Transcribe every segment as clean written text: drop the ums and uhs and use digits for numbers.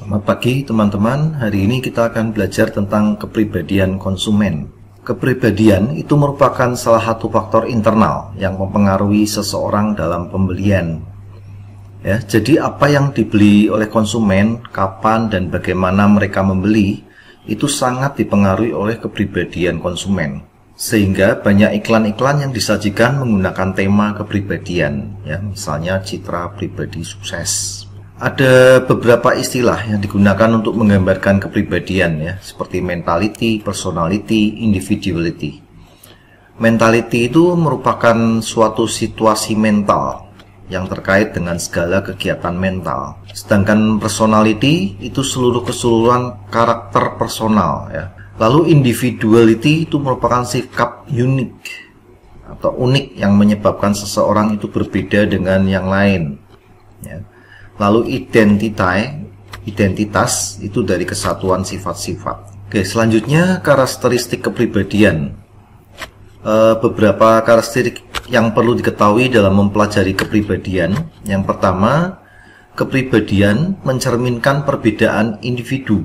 Selamat pagi teman-teman, hari ini kita akan belajar tentang kepribadian konsumen. Kepribadian itu merupakan salah satu faktor internal yang mempengaruhi seseorang dalam pembelian. Ya, jadi apa yang dibeli oleh konsumen, kapan dan bagaimana mereka membeli, itu sangat dipengaruhi oleh kepribadian konsumen. Sehingga banyak iklan-iklan yang disajikan menggunakan tema kepribadian, ya, misalnya citra pribadi sukses. Ada beberapa istilah yang digunakan untuk menggambarkan kepribadian, ya, seperti mentality, personality, individuality. Mentality itu merupakan suatu situasi mental yang terkait dengan segala kegiatan mental. Sedangkan personality itu seluruh keseluruhan karakter personal, ya. Lalu individuality itu merupakan sikap unik atau unik yang menyebabkan seseorang itu berbeda dengan yang lain, ya. Lalu identitas itu dari kesatuan sifat-sifat. Oke, selanjutnya karakteristik kepribadian. Beberapa karakteristik yang perlu diketahui dalam mempelajari kepribadian. Yang pertama, kepribadian mencerminkan perbedaan individu.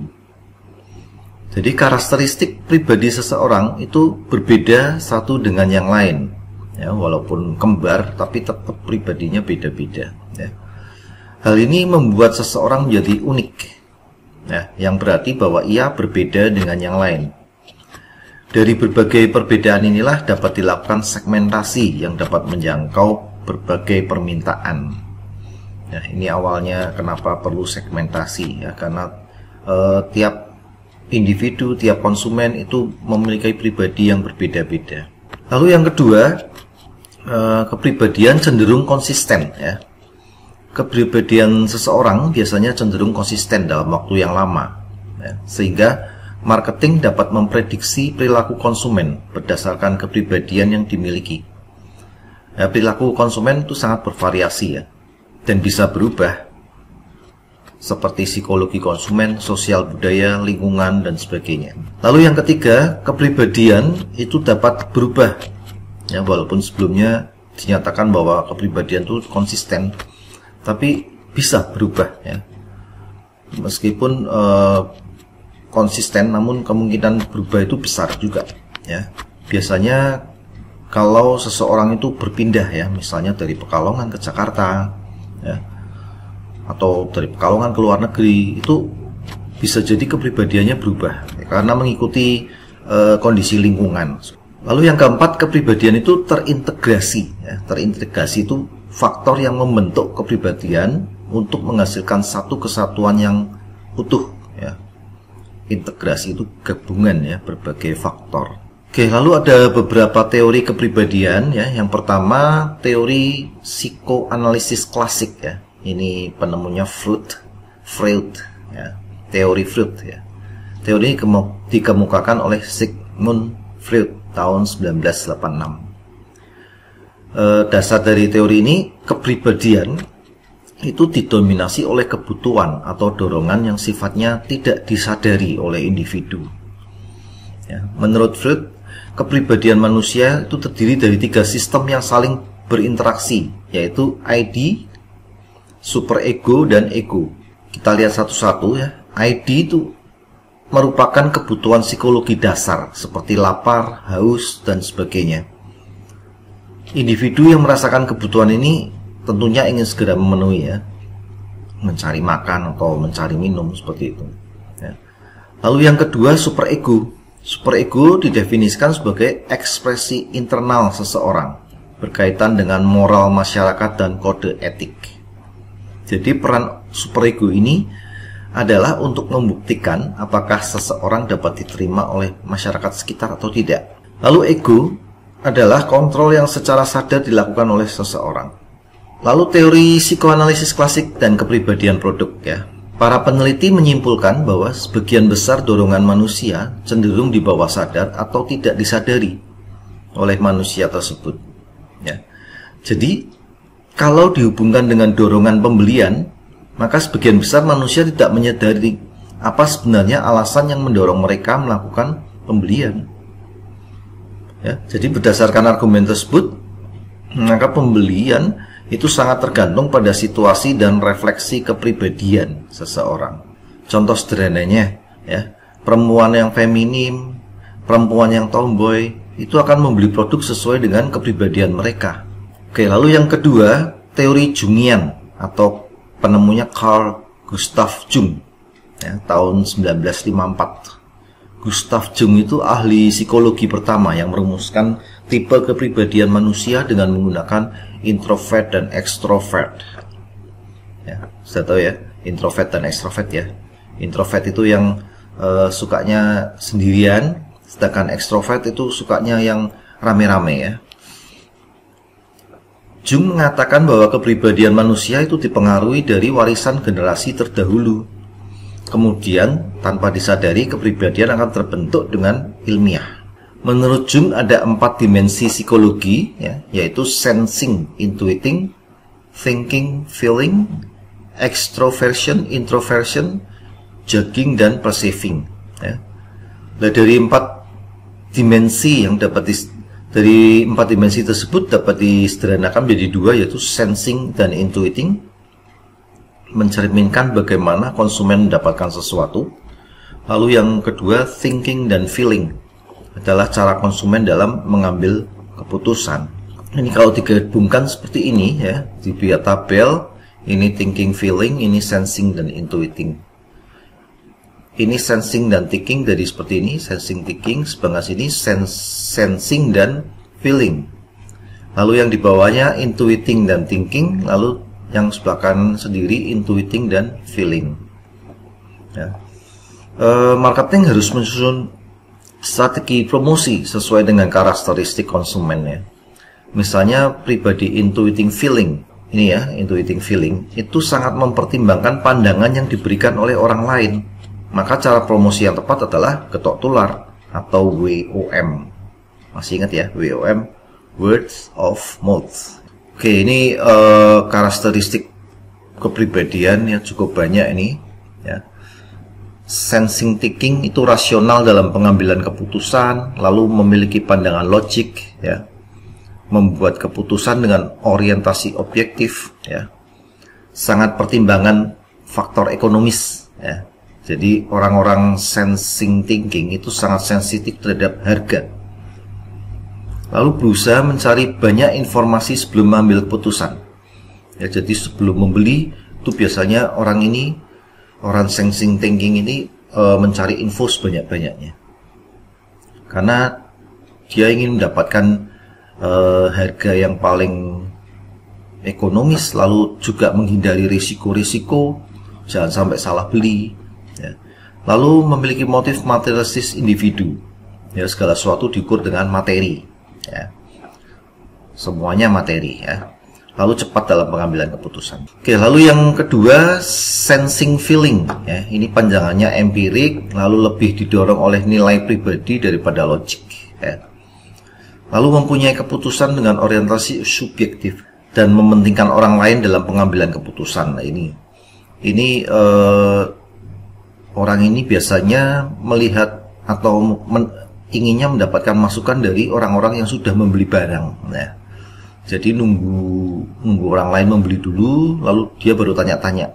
Jadi karakteristik pribadi seseorang itu berbeda satu dengan yang lain, ya, walaupun kembar tapi tetap pribadinya beda-beda, ya. Hal ini membuat seseorang menjadi unik, ya, yang berarti bahwa ia berbeda dengan yang lain. Dari berbagai perbedaan inilah dapat dilakukan segmentasi yang dapat menjangkau berbagai permintaan. Ya, ini awalnya kenapa perlu segmentasi, ya, karena tiap individu, tiap konsumen itu memiliki pribadi yang berbeda-beda. Lalu yang kedua, kepribadian cenderung konsisten, ya. Kepribadian seseorang biasanya cenderung konsisten dalam waktu yang lama, ya, sehingga marketing dapat memprediksi perilaku konsumen berdasarkan kepribadian yang dimiliki. Ya, perilaku konsumen itu sangat bervariasi, ya, dan bisa berubah seperti psikologi konsumen, sosial budaya, lingkungan, dan sebagainya. Lalu yang ketiga, kepribadian itu dapat berubah, ya, walaupun sebelumnya dinyatakan bahwa kepribadian itu konsisten, tapi bisa berubah, ya. Meskipun konsisten, namun kemungkinan berubah itu besar juga, ya. Biasanya kalau seseorang itu berpindah, ya, misalnya dari Pekalongan ke Jakarta, ya, atau dari Pekalongan ke luar negeri, itu bisa jadi kepribadiannya berubah, ya, karena mengikuti kondisi lingkungan. Lalu yang keempat, kepribadian itu terintegrasi, ya. Terintegrasi itu faktor yang membentuk kepribadian untuk menghasilkan satu kesatuan yang utuh, ya. Integrasi itu gabungan, ya, berbagai faktor. Oke, lalu ada beberapa teori kepribadian, ya. Yang pertama, teori psikoanalisis klasik, ya. Ini penemunya Freud, ya. Teori Freud, ya. Teori ini dikemukakan oleh Sigmund Freud tahun 1986. Dasar dari teori ini, kepribadian itu didominasi oleh kebutuhan atau dorongan yang sifatnya tidak disadari oleh individu, ya. Menurut Freud, kepribadian manusia itu terdiri dari 3 sistem yang saling berinteraksi, yaitu ID, superego, dan ego. Kita lihat satu-satu, ya. ID itu merupakan kebutuhan psikologi dasar seperti lapar, haus, dan sebagainya. Individu yang merasakan kebutuhan ini tentunya ingin segera memenuhi, ya, mencari makan atau mencari minum seperti itu, ya. Lalu yang kedua, superego. Superego didefinisikan sebagai ekspresi internal seseorang berkaitan dengan moral masyarakat dan kode etik. Jadi peran superego ini adalah untuk membuktikan apakah seseorang dapat diterima oleh masyarakat sekitar atau tidak. Lalu ego adalah kontrol yang secara sadar dilakukan oleh seseorang. Lalu teori psikoanalisis klasik dan kepribadian produk, ya. Para peneliti menyimpulkan bahwa sebagian besar dorongan manusia cenderung di bawah sadar atau tidak disadari oleh manusia tersebut, ya. Jadi kalau dihubungkan dengan dorongan pembelian, maka sebagian besar manusia tidak menyadari apa sebenarnya alasan yang mendorong mereka melakukan pembelian. Ya, jadi berdasarkan argumen tersebut, maka pembelian itu sangat tergantung pada situasi dan refleksi kepribadian seseorang. Contoh sederhananya ya, perempuan yang feminim, perempuan yang tomboy itu akan membeli produk sesuai dengan kepribadian mereka. Oke, lalu yang kedua, teori Jungian atau penemunya Carl Gustav Jung ya, tahun 1954. Gustav Jung itu ahli psikologi pertama yang merumuskan tipe kepribadian manusia dengan menggunakan introvert dan extrovert. Ya, sudah tahu ya, introvert dan extrovert ya. Introvert itu yang sukanya sendirian, sedangkan extrovert itu sukanya yang rame-rame ya. Jung mengatakan bahwa kepribadian manusia itu dipengaruhi dari warisan generasi terdahulu. Kemudian, tanpa disadari, kepribadian akan terbentuk dengan ilmiah. Menurut Jung ada 4 dimensi psikologi ya, yaitu sensing, intuiting, thinking, feeling, extroversion, introversion, judging, dan perceiving ya. Nah, dari 4 dimensi yang dapat dari 4 dimensi tersebut dapat disederhanakan menjadi 2, yaitu sensing dan intuiting, mencerminkan bagaimana konsumen mendapatkan sesuatu. Lalu yang kedua, thinking dan feeling, adalah cara konsumen dalam mengambil keputusan. Ini kalau digabungkan seperti ini ya, dibuat tabel, ini thinking, feeling, ini sensing dan intuiting. Ini sensing dan thinking dari seperti ini, sensing, thinking, sebelah sini sensing dan feeling. Lalu yang di bawahnya intuiting dan thinking, lalu yang sebelah kanan sendiri intuiting dan feeling. Ya. Marketing harus menyusun strategi promosi sesuai dengan karakteristik konsumennya. Misalnya pribadi intuiting feeling, ini ya, intuiting feeling itu sangat mempertimbangkan pandangan yang diberikan oleh orang lain. Maka cara promosi yang tepat adalah ketok tular atau WOM. Masih ingat ya, WOM, words of mouth. Oke, ini karakteristik kepribadian yang cukup banyak ini ya. Sensing thinking itu rasional dalam pengambilan keputusan, lalu memiliki pandangan logik ya. Membuat keputusan dengan orientasi objektif ya. Sangat pertimbangan faktor ekonomis ya. Jadi orang-orang sensing thinking itu sangat sensitif terhadap harga. Lalu berusaha mencari banyak informasi sebelum mengambil keputusan. Ya, jadi sebelum membeli itu biasanya orang sensing thinking ini mencari info sebanyak-banyaknya. Karena dia ingin mendapatkan harga yang paling ekonomis, lalu juga menghindari risiko-risiko, jangan sampai salah beli. Ya. Lalu memiliki motif materialistis individu. Ya, segala sesuatu diukur dengan materi. Ya. Semuanya materi. Ya. Lalu cepat dalam pengambilan keputusan. Oke, lalu yang kedua, sensing feeling. Ya, ini panjangannya empirik, lalu lebih didorong oleh nilai pribadi daripada logik. Ya. Lalu mempunyai keputusan dengan orientasi subjektif dan mementingkan orang lain dalam pengambilan keputusan. Nah, ini orang ini biasanya melihat atau inginnya mendapatkan masukan dari orang-orang yang sudah membeli barang. Nah, jadi nunggu orang lain membeli dulu, lalu dia baru tanya-tanya.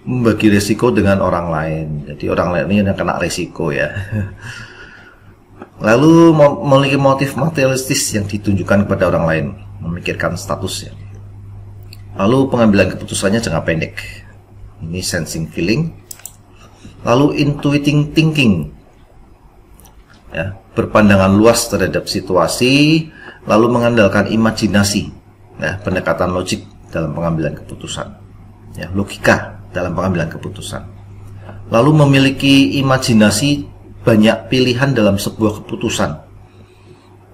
Membagi resiko dengan orang lain. Jadi orang lain ini yang kena resiko ya. Lalu memiliki motif materialistis yang ditunjukkan kepada orang lain, memikirkan statusnya. Lalu pengambilan keputusannya jangka pendek. Ini sensing feeling. Lalu intuiting thinking ya, berpandangan luas terhadap situasi, lalu mengandalkan imajinasi ya, pendekatan logik dalam pengambilan keputusan ya, logika dalam pengambilan keputusan. Lalu memiliki imajinasi banyak pilihan dalam sebuah keputusan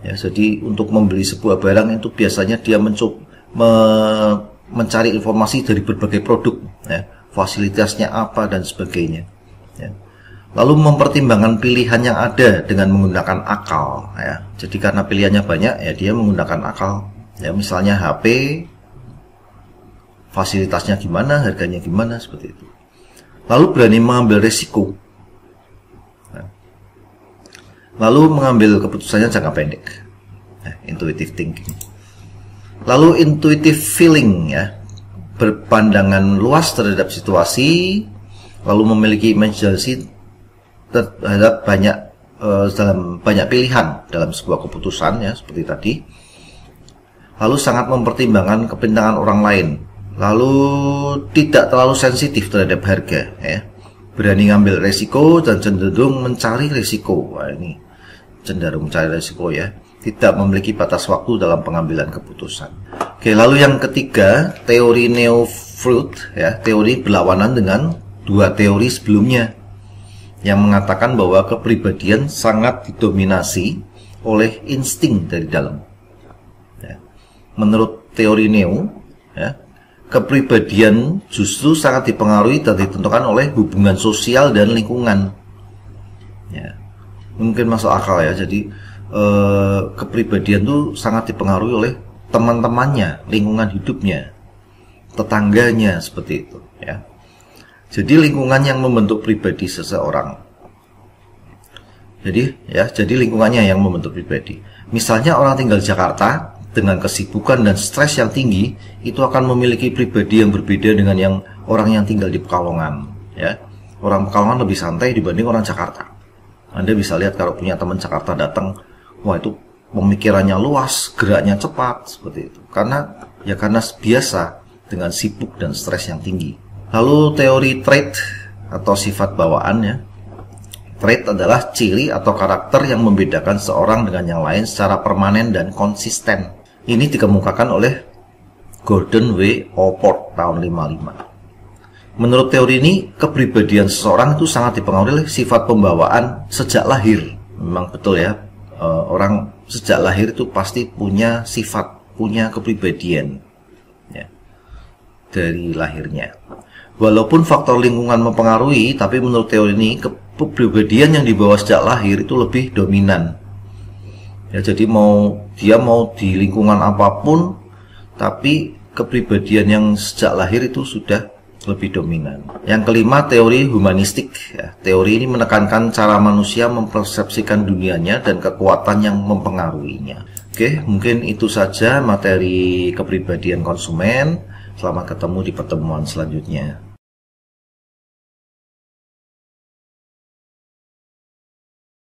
ya, jadi untuk membeli sebuah barang itu biasanya dia mencari informasi dari berbagai produk ya, fasilitasnya apa dan sebagainya ya. Lalu mempertimbangkan pilihan yang ada dengan menggunakan akal ya. Jadi karena pilihannya banyak ya, dia menggunakan akal ya, misalnya HP, fasilitasnya gimana, harganya gimana, seperti itu. Lalu berani mengambil risiko ya. Lalu mengambil keputusannya jangka pendek ya, intuitive thinking. Lalu intuitive feeling ya, berpandangan luas terhadap situasi, lalu memiliki imajinasi terhadap dalam banyak pilihan dalam sebuah keputusan, ya, seperti tadi. Lalu sangat mempertimbangkan kepentingan orang lain, lalu tidak terlalu sensitif terhadap harga, ya. Berani ngambil resiko dan cenderung mencari resiko. Wah, ini cenderung mencari resiko, ya. Tidak memiliki batas waktu dalam pengambilan keputusan. Oke, lalu yang ketiga, teori Neo-Freud, ya, teori berlawanan dengan dua teori sebelumnya yang mengatakan bahwa kepribadian sangat didominasi oleh insting dari dalam. Ya. Menurut teori Neo, ya, kepribadian justru sangat dipengaruhi dan ditentukan oleh hubungan sosial dan lingkungan. Ya. Mungkin masuk akal, ya. Jadi kepribadian itu sangat dipengaruhi oleh teman-temannya, lingkungan hidupnya, tetangganya, seperti itu, ya. Jadi lingkungan yang membentuk pribadi seseorang. Jadi lingkungannya yang membentuk pribadi. Misalnya orang tinggal di Jakarta dengan kesibukan dan stres yang tinggi, itu akan memiliki pribadi yang berbeda dengan yang orang yang tinggal di Pekalongan, ya. Orang Pekalongan lebih santai dibanding orang Jakarta. Anda bisa lihat kalau punya teman Jakarta datang, wah, itu pemikirannya luas, geraknya cepat, seperti itu. Karena biasa dengan sibuk dan stres yang tinggi. Lalu teori trait atau sifat bawaan, ya. Trait adalah ciri atau karakter yang membedakan seorang dengan yang lain secara permanen dan konsisten. Ini dikemukakan oleh Gordon W. Allport tahun 55. Menurut teori ini, kepribadian seseorang itu sangat dipengaruhi oleh sifat pembawaan sejak lahir. Memang betul, ya, orang sejak lahir itu pasti punya sifat, punya kepribadian, ya, dari lahirnya. Walaupun faktor lingkungan mempengaruhi, tapi menurut teori ini kepribadian yang dibawa sejak lahir itu lebih dominan. Ya, jadi dia mau di lingkungan apapun, tapi kepribadian yang sejak lahir itu sudah lebih dominan. Yang kelima, teori humanistik, ya. Teori ini menekankan cara manusia mempersepsikan dunianya dan kekuatan yang mempengaruhinya. Oke, mungkin itu saja materi kepribadian konsumen. Selamat ketemu di pertemuan selanjutnya.